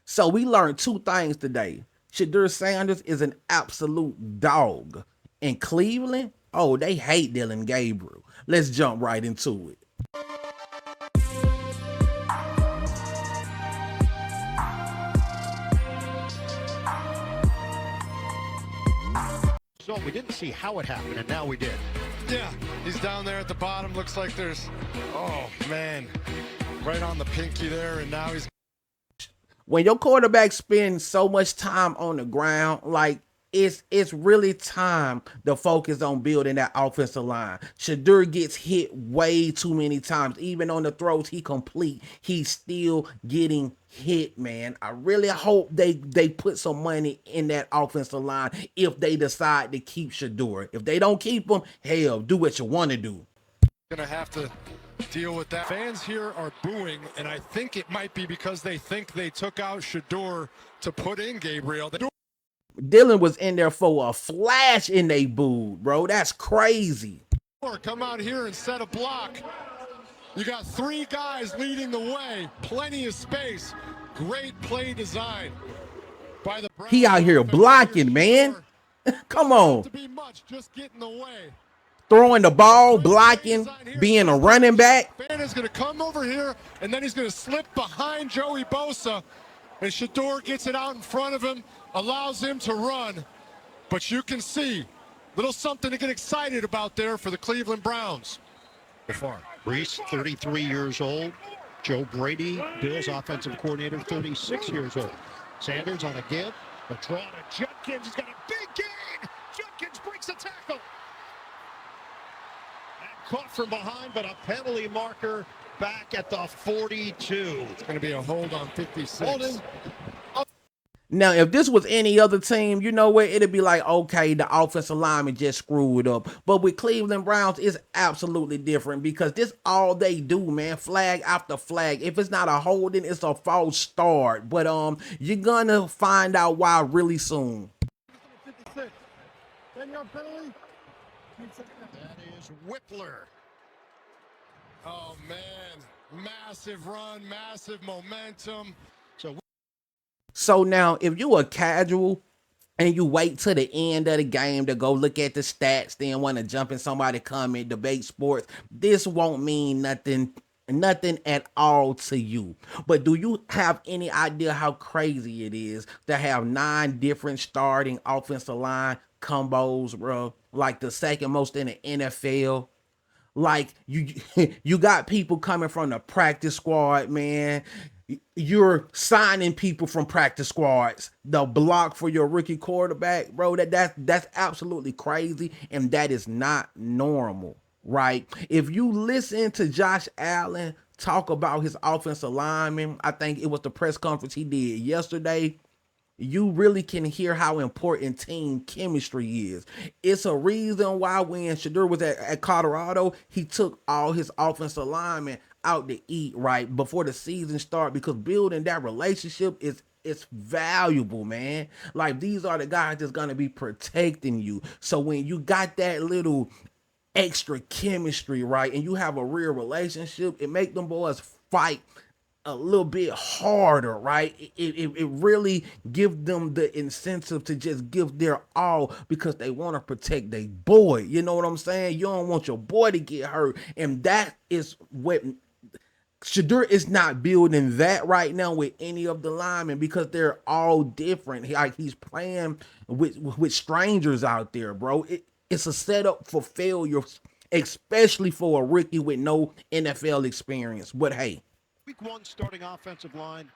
So we learned two things today. Shedeur Sanders is an absolute dog. In Cleveland, oh, they hate Dylan Gabriel. Let's jump right into it. So we didn't see how it happened, and now we did. Yeah, he's down there at the bottom. Looks like there's, oh man, right on the pinky there, and now he's. When your quarterback spends so much time on the ground, like it's really time to focus on building that offensive line. Shedeur gets hit way too many times. Even on the throws he complete, he's still getting hit, man. I really hope they put some money in that offensive line if they decide to keep Shedeur. If they don't keep him, hell, do what you want to do. Gonna have to deal with that. Fans here are booing, and I think it might be because they think they took out Shedeur to put in Gabriel. Dylan was in there for a flash and they booed, bro. That's crazy. Come out here and set a block. You got three guys leading the way, plenty of space. Great play design by the Browns. He out here blocking, man. Come on. To be much, just get in the way. Throwing the ball, blocking, being a running back. Fan is going to come over here, and then he's going to slip behind Joey Bosa. And Shedeur gets it out in front of him, allows him to run. But you can see, little something to get excited about there for the Cleveland Browns. Reese, 33 years old. Joe Brady, Bills offensive coordinator, 36 years old. Sanders on a give. A draw to Judkins. He's got a big gain. Judkins breaks a tackle. And caught from behind, but a penalty marker back at the 42. It's going to be a hold on 56. Holding. Now, if this was any other team, you know what? It'd be like, okay, the offensive lineman just screwed up. But with Cleveland Browns, it's absolutely different because this all they do, man. Flag after flag. If it's not a holding, it's a false start. But you're gonna find out why really soon. 56. 10-yard penalty. That is Whippler. Oh, man. Massive run, massive momentum. So now, if you a casual and you wait till the end of the game to go look at the stats, then want to jump in somebody comment, debate sports, this won't mean nothing at all to you. But do you have any idea how crazy it is to have 9 different starting offensive line combos, bro? Like the second most in the NFL. Like you got people coming from the practice squad, man. You're signing people from practice squads. The block for your rookie quarterback, bro. That's absolutely crazy, and that is not normal, right? If you listen to Josh Allen talk about his offensive lineman, I think it was the press conference he did yesterday. You really can hear how important team chemistry is. It's a reason why when Shedeur was at Colorado, he took all his offensive linemen out to eat right before the season started because building that relationship is it's valuable, man. Like these are the guys that's gonna be protecting you. So when you got that little extra chemistry, right, and you have a real relationship, it make them boys fight a little bit harder, right? It really gives them the incentive to just give their all because they want to protect their boy. You know what I'm saying? You don't want your boy to get hurt. And that is what Shedeur is not building that right now with any of the linemen because they're all different. Like he's playing with strangers out there, bro. It's a setup for failure, especially for a rookie with no NFL experience. But hey, Week 1 starting offensive line,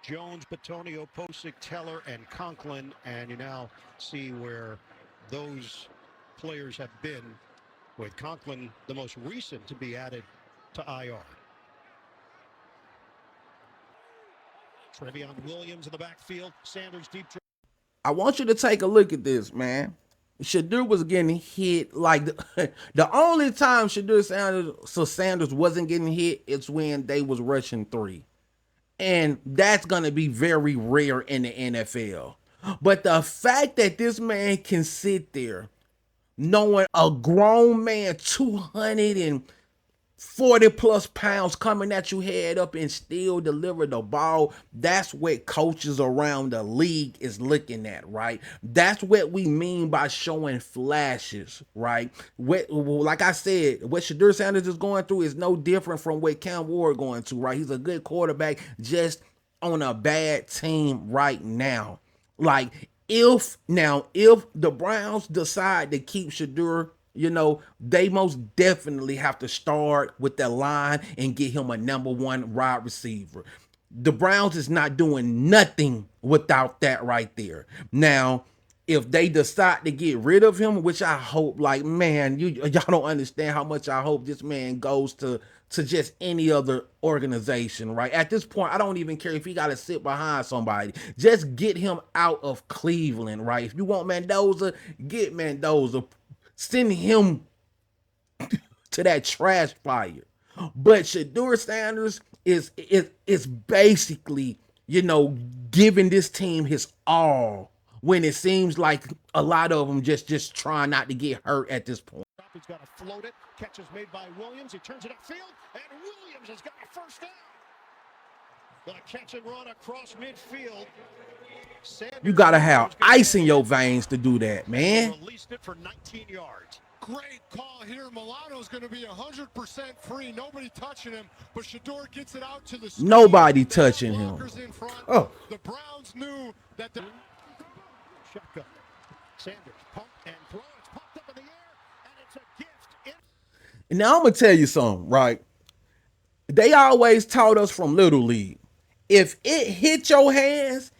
Jones, Batonio, Posick, Teller, and Conklin. And you now see where those players have been, with Conklin the most recent to be added to IR. Trevion Williams in the backfield, Sanders deep. I want you to take a look at this, man. Shedeur was getting hit like the only time Sanders wasn't getting hit is when they was rushing 3. And that's going to be very rare in the NFL. But the fact that this man can sit there knowing a grown man 250 40 plus pounds coming at you head up and still deliver the ball. That's what coaches around the league is looking at, right? That's what we mean by showing flashes, right? Like I said, what Shedeur Sanders is going through is no different from what Cam Ward going through, right? He's a good quarterback, just on a bad team right now. Like if the Browns decide to keep Shedeur, they most definitely have to start with that line and get him a number one wide receiver. The Browns is not doing nothing without that right there. Now, if they decide to get rid of him, which I hope, like, man, y'all don't understand how much I hope this man goes to just any other organization, right? At this point, I don't even care if he got to sit behind somebody. Just get him out of Cleveland, right? If you want Mendoza, get Mendoza. Send him to that trash fire. But Shedeur Sanders is basically, giving this team his all when it seems like a lot of them just trying not to get hurt at this point. He's got to float it. Catch is made by Williams. He turns it upfield, and Williams has got a first down. Gonna catch and run across midfield. You gotta have ice in your veins to do that, man. Released it for 19 yards. Great call here. Milano's going to be 100% free. Nobody touching him, but Shedeur gets it out to the screen. Nobody touching him. Oh. The Browns knew that the shotgun. Sanders pump and throw. It's popped up in the air, and it's a gift. And now I'm gonna tell you something, right? They always taught us from Little League, if it hit your hands,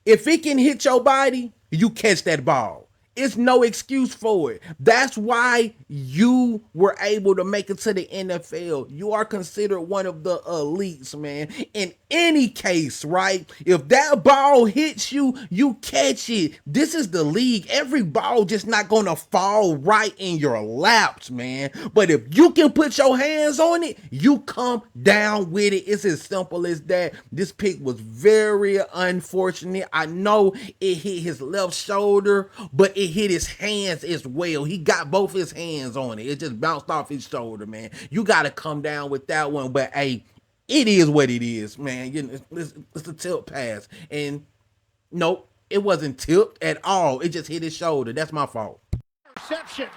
if it can hit your body, you catch that ball. It's no excuse for it. That's why you were able to make it to the NFL. You are considered one of the elites, man. In any case, right? If that ball hits you, you catch it. This is the league. Every ball just not going to fall right in your laps, man. But if you can put your hands on it, you come down with it. It's as simple as that. This pick was very unfortunate. I know it hit his left shoulder, but it hit his hands as well. He got both his hands on it. It just bounced off his shoulder, man. You got to come down with that one. But hey, it is what it is, man. It's a tilt pass. And nope, it wasn't tipped at all. It just hit his shoulder. That's my fault. Reception.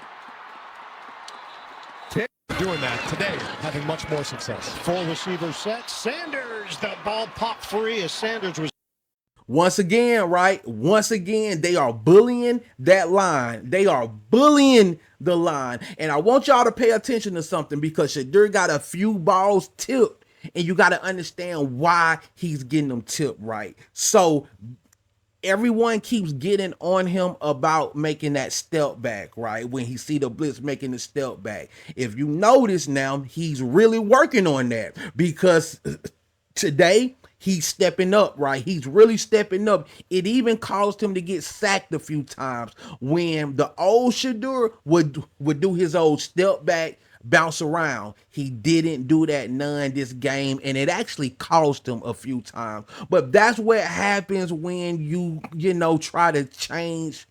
Doing that today, having much more success. Full receiver set. Sanders, the ball popped free as Sanders was. Once again, right? Once again, they are bullying that line. They are bullying the line. And I want y'all to pay attention to something because Shedeur got a few balls tipped. And you got to understand why he's getting them tipped right. So everyone keeps getting on him about making that step back, right? When he see the blitz making the step back. If you notice now, he's really working on that because today, he's stepping up, right? He's really stepping up. It even caused him to get sacked a few times when the old Shedeur would do his old step back, bounce around. He didn't do that none this game, and it actually cost him a few times. But that's what happens when you try to change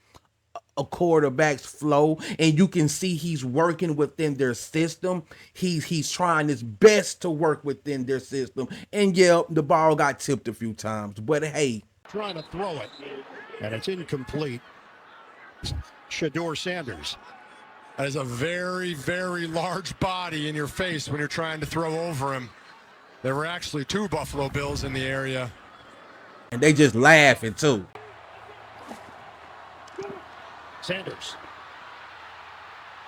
a quarterback's flow, and you can see he's working within their system. He's trying his best to work within their system. And yeah, the ball got tipped a few times, but hey, trying to throw it, and it's incomplete. Shedeur Sanders. That is a very, very large body in your face when you're trying to throw over him. There were actually 2 Buffalo Bills in the area. And they just laughing too. Sanders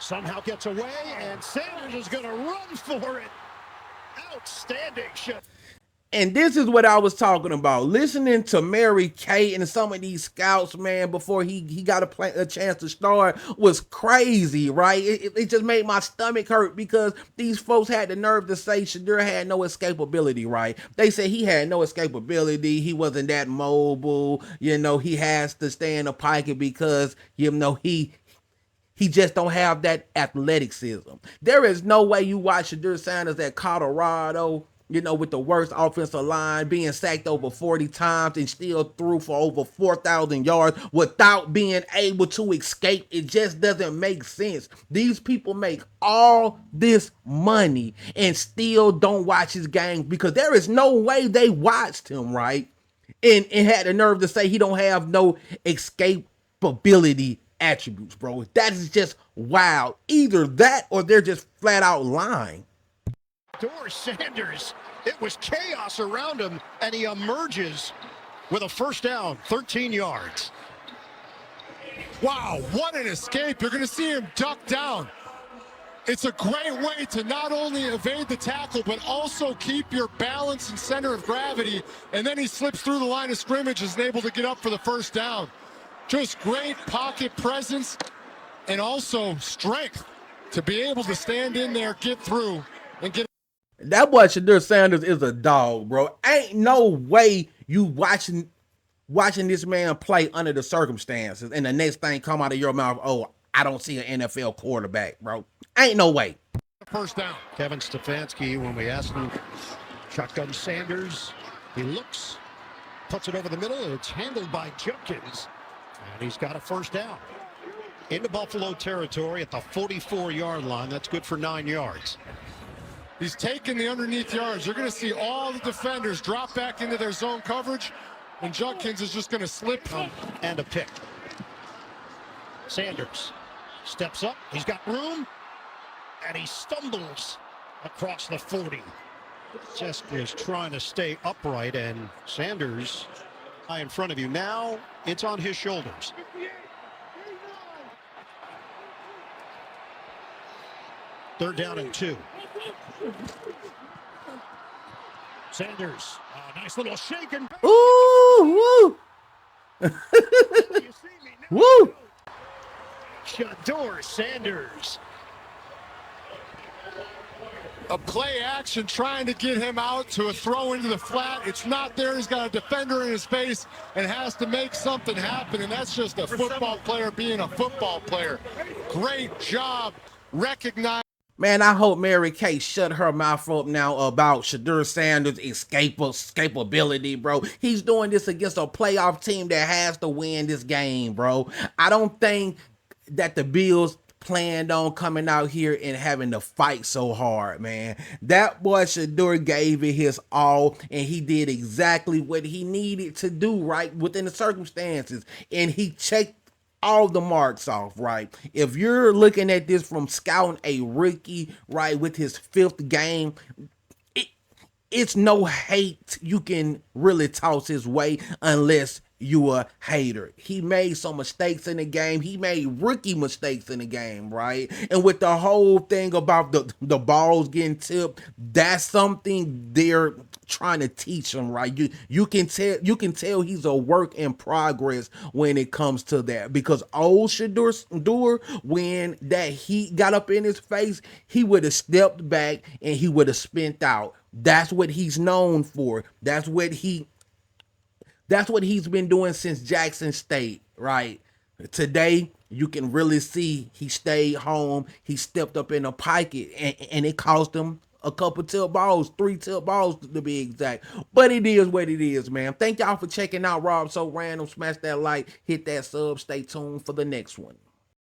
somehow gets away, and Sanders is going to run for it. Outstanding shot. And this is what I was talking about. Listening to Mary Kay and some of these scouts, man, before he got a chance to start was crazy, right? It just made my stomach hurt because these folks had the nerve to say Shedeur had no escapability, right? They said he had no escapability. He wasn't that mobile. He has to stay in the pocket because, he just don't have that athleticism. There is no way you watch Shedeur Sanders at Colorado with the worst offensive line, being sacked over 40 times and still threw for over 4,000 yards without being able to escape. It just doesn't make sense. These people make all this money and still don't watch his games because there is no way they watched him, right? And had the nerve to say he don't have no escapability attributes, bro. That is just wild. Either that or they're just flat out lying. Shedeur Sanders, it was chaos around him, and he emerges with a first down, 13 yards. Wow, what an escape. You're going to see him duck down. It's a great way to not only evade the tackle, but also keep your balance and center of gravity. And then he slips through the line of scrimmage and is able to get up for the first down. Just great pocket presence and also strength to be able to stand in there, get through, and get. That boy Shedeur Sanders is a dog, bro. Ain't no way you watching this man play under the circumstances and the next thing come out of your mouth, oh, I don't see an NFL quarterback, bro. Ain't no way. First down. Kevin Stefanski, when we asked him, shotgun Sanders, he looks, puts it over the middle, and it's handled by Junkins. And he's got a first down. Into Buffalo territory at the 44-yard line. That's good for 9 yards. He's taking the underneath yards. You're going to see all the defenders drop back into their zone coverage, and Junkins is just going to slip. And a pick. Sanders steps up. He's got room. And he stumbles across the 40. Just is trying to stay upright, and Sanders in front of you. Now it's on his shoulders. Third down and 2. Sanders, nice little shake and Ooh, woo. Woo. Shedeur Sanders. A play action trying to get him out to a throw into the flat. It's not there. He's got a defender in his face and has to make something happen. And that's just a football player being a football player. Great job recognizing. Man, I hope Mary Kay shut her mouth up now about Shedeur Sanders' escapability, bro. He's doing this against a playoff team that has to win this game, bro. I don't think that the Bills planned on coming out here and having to fight so hard, man. That boy Shedeur gave it his all, and he did exactly what he needed to do, right, within the circumstances. And he checked all the marks off, right? If you're looking at this from scouting a rookie, right, with his 5th game, it's no hate you can really toss his way unless you a hater. He made some mistakes in the game. He made rookie mistakes in the game, right? And with the whole thing about the balls getting tipped, that's something they're trying to teach him, right? You can tell he's a work in progress when it comes to that, because old Shedeur, when that heat got up in his face, he would have stepped back and he would have spent out. That's what he's known for. That's what he's been doing since Jackson State, right? Today, you can really see he stayed home. He stepped up in the pocket, and it cost him a couple tip balls, 3 tip balls to be exact. But it is what it is, man. Thank y'all for checking out Rob So Random. Smash that like, hit that sub. Stay tuned for the next one.